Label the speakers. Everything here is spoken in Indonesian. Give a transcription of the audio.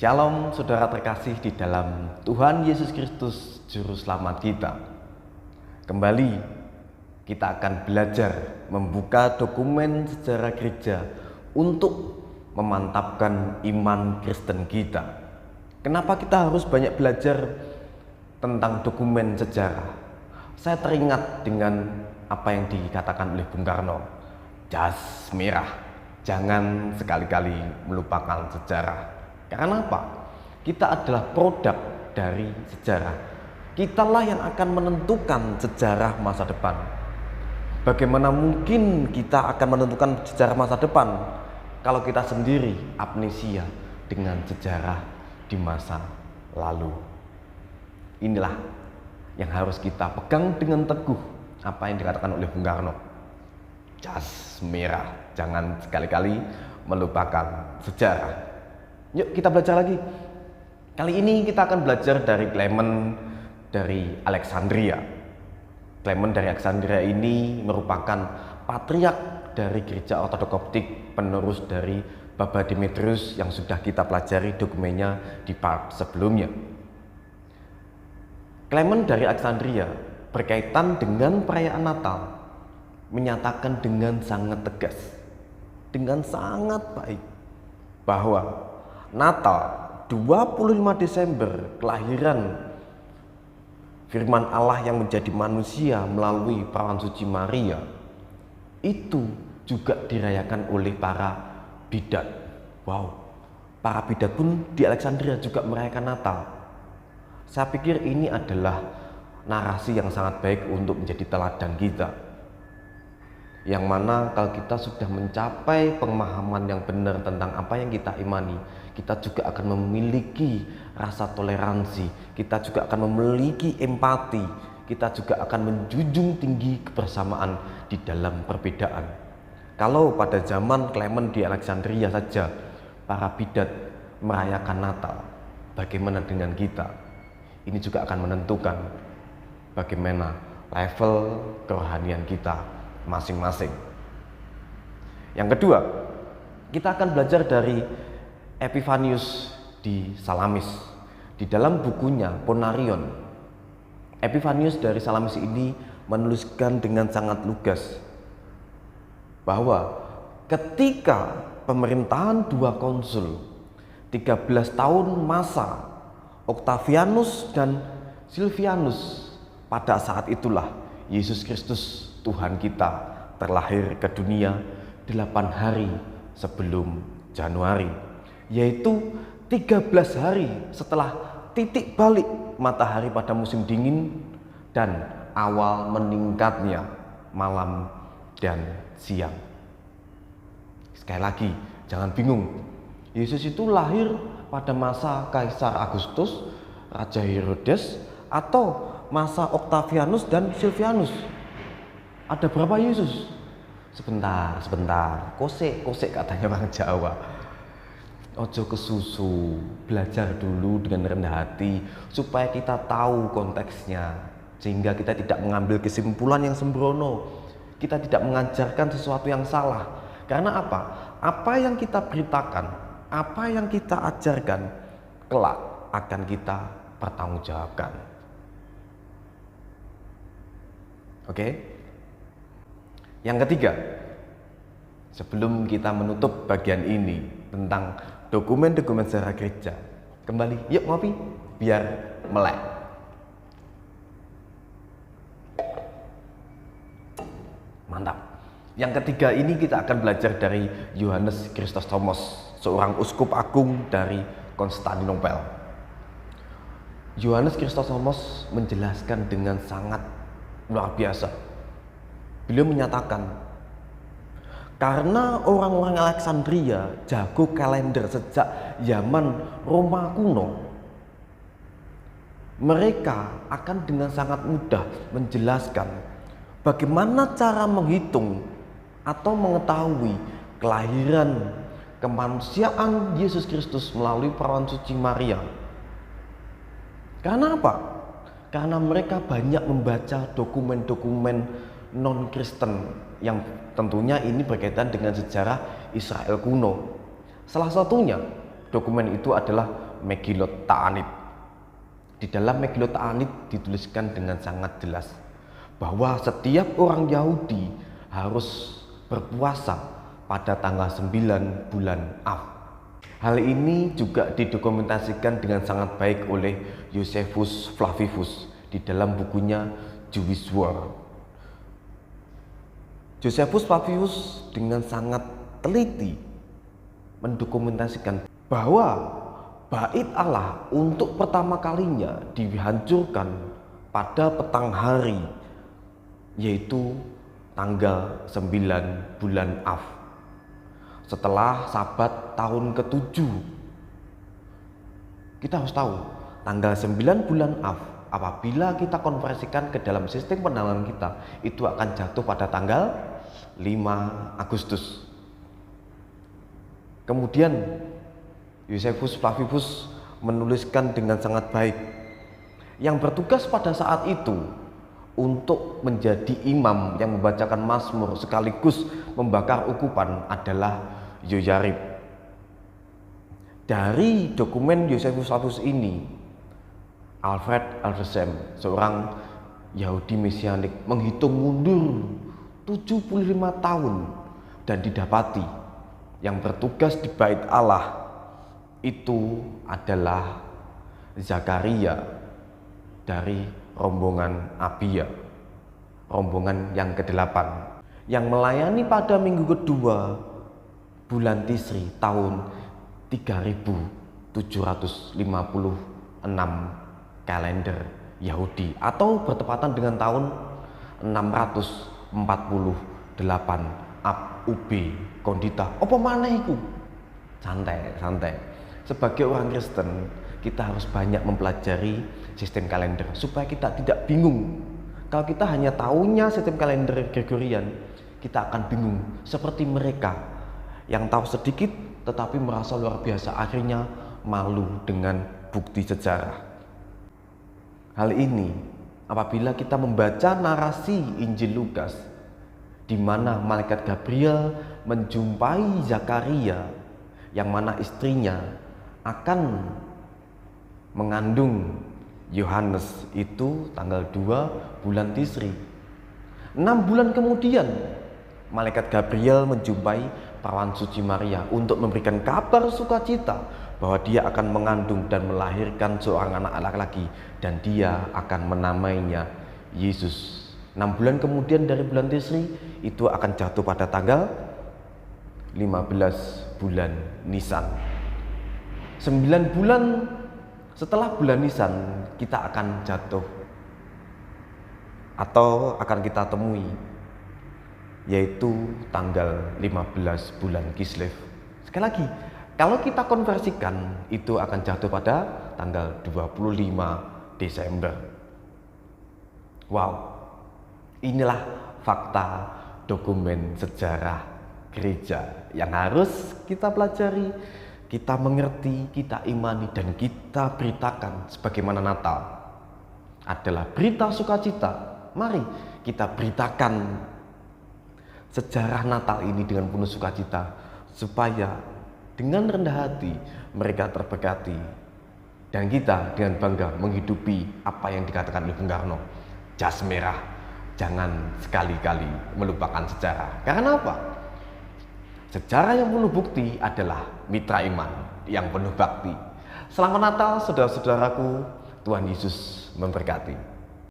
Speaker 1: Shalom saudara terkasih di dalam Tuhan Yesus Kristus Juru Selamat kita. Kembali kita akan belajar membuka dokumen sejarah gereja untuk memantapkan iman Kristen kita. Kenapa kita harus banyak belajar tentang dokumen sejarah? Saya teringat dengan apa yang dikatakan oleh Bung Karno. Jas merah, jangan sekali-kali melupakan sejarah. Karena apa? Kita adalah produk dari sejarah. Kitalah yang akan menentukan sejarah masa depan. Bagaimana mungkin kita akan menentukan sejarah masa depan kalau kita sendiri amnesia dengan sejarah di masa lalu? Inilah yang harus kita pegang dengan teguh, apa yang dikatakan oleh Bung Karno. Jas merah, jangan sekali-kali melupakan sejarah. Yuk kita belajar lagi. Kali ini kita akan belajar dari Clement dari Alexandria. Clement dari Alexandria ini merupakan patriark dari gereja Ortodok Koptik, penerus dari Bapa Demetrius yang sudah kita pelajari dokumennya di part sebelumnya. Clement dari Alexandria berkaitan dengan perayaan Natal menyatakan dengan sangat tegas, dengan sangat baik bahwa Natal 25 Desember kelahiran firman Allah yang menjadi manusia melalui perawan suci Maria itu juga dirayakan oleh para bidat. Wow, para bidat pun di Alexandria juga merayakan Natal. Saya pikir ini adalah narasi yang sangat baik untuk menjadi teladan kita. Yang mana kalau kita sudah mencapai pemahaman yang benar tentang apa yang kita imani, kita juga akan memiliki rasa toleransi, kita juga akan memiliki empati, kita juga akan menjunjung tinggi kebersamaan di dalam perbedaan. Kalau pada zaman Clement di Alexandria saja para bidat merayakan Natal, bagaimana dengan kita? Ini juga akan menentukan bagaimana level kerohanian kita masing-masing. Yang kedua, kita akan belajar dari Epifanius di Salamis. Di dalam bukunya Ponarion, Epifanius dari Salamis ini menuliskan dengan sangat lugas bahwa ketika pemerintahan dua konsul 13 tahun masa Octavianus dan Silvianus, pada saat itulah Yesus Kristus Tuhan kita terlahir ke dunia 8 hari sebelum Januari, yaitu 13 hari setelah titik balik matahari pada musim dingin dan awal meningkatnya malam dan siang. Sekali lagi, jangan bingung. Yesus itu lahir pada masa Kaisar Agustus, Raja Herodes, atau masa Octavianus dan Silvianus. Ada berapa Yesus? Sebentar. Kosek katanya orang Jawa. Ojo kesusu, belajar dulu dengan rendah hati supaya kita tahu konteksnya, sehingga kita tidak mengambil kesimpulan yang sembrono. Kita tidak mengajarkan sesuatu yang salah. Karena apa? Apa yang kita beritakan, apa yang kita ajarkan, kelak akan kita pertanggungjawabkan. Oke? Yang ketiga, sebelum kita menutup bagian ini tentang dokumen-dokumen sejarah gereja, kembali yuk ngopi biar melek. Mantap. Yang ketiga ini kita akan belajar dari Yohanes Chrysostomos, seorang uskup agung dari Konstantinopel. Yohanes Chrysostomos menjelaskan dengan sangat luar biasa. Beliau menyatakan, karena orang-orang Alexandria jago kalender sejak zaman Roma kuno, mereka akan dengan sangat mudah menjelaskan bagaimana cara menghitung atau mengetahui kelahiran kemanusiaan Yesus Kristus melalui perawan suci Maria. Karena apa? Karena mereka banyak membaca dokumen-dokumen non-Kristen yang tentunya ini berkaitan dengan sejarah Israel kuno. Salah satunya dokumen itu adalah Megillot Ta'anit. Di dalam Megillot Ta'anit dituliskan dengan sangat jelas bahwa setiap orang Yahudi harus berpuasa pada tanggal 9 bulan Av. Hal ini juga didokumentasikan dengan sangat baik oleh Josephus Flavius di dalam bukunya Jewish War. Josephus Flavius dengan sangat teliti mendokumentasikan bahwa bait Allah untuk pertama kalinya dihancurkan pada petang hari, yaitu tanggal 9 bulan Av, setelah Sabat tahun ke-7. Kita harus tahu tanggal 9 bulan Av, apabila kita konversikan ke dalam sistem penanggalan kita, itu akan jatuh pada tanggal 5 Agustus. Kemudian Josephus Flavius menuliskan dengan sangat baik, yang bertugas pada saat itu untuk menjadi imam yang membacakan mazmur sekaligus membakar ukupan adalah Yoyarib. Dari dokumen Josephus Flavius ini, Alfred Alversem, seorang Yahudi Mesianik, menghitung mundur 75 tahun dan didapati yang bertugas di bait Allah itu adalah Zakaria dari rombongan Abia, rombongan yang ke-8, yang melayani pada minggu kedua bulan Tisri tahun 3756 kalender Yahudi, atau bertepatan dengan tahun 648 Ab Ub Kondita. Apa maneh iku? Santai. Sebagai orang Kristen, kita harus banyak mempelajari sistem kalender supaya kita tidak bingung. Kalau kita hanya tahunya sistem kalender Gregorian, kita akan bingung seperti mereka yang tahu sedikit tetapi merasa luar biasa, akhirnya malu dengan bukti sejarah. Hal ini apabila kita membaca narasi Injil Lukas, di mana malaikat Gabriel menjumpai Zakaria yang mana istrinya akan mengandung Yohanes, itu tanggal 2 bulan Tisri. 6 bulan kemudian malaikat Gabriel menjumpai perawan suci Maria untuk memberikan kabar sukacita bahwa dia akan mengandung dan melahirkan seorang anak laki-laki dan dia akan menamainya Yesus. 6 bulan kemudian dari bulan Tisri itu akan jatuh pada tanggal 15 bulan Nisan. 9 bulan setelah bulan Nisan kita akan jatuh atau akan kita temui, yaitu tanggal 15 bulan Kislev. Sekali lagi, kalau kita konversikan itu akan jatuh pada tanggal 25 Desember. Wow. Inilah fakta dokumen sejarah gereja yang harus kita pelajari, kita mengerti, kita imani, dan kita beritakan sebagaimana Natal adalah berita sukacita. Mari kita beritakan sejarah Natal ini dengan penuh sukacita, supaya dengan rendah hati mereka terberkati dan kita dengan bangga menghidupi apa yang dikatakan oleh Bung Karno, jas merah. Jangan sekali-kali melupakan sejarah. Karena apa? Sejarah yang penuh bukti adalah mitra iman yang penuh bakti. Selamat Natal saudara-saudaraku. Tuhan Yesus memberkati.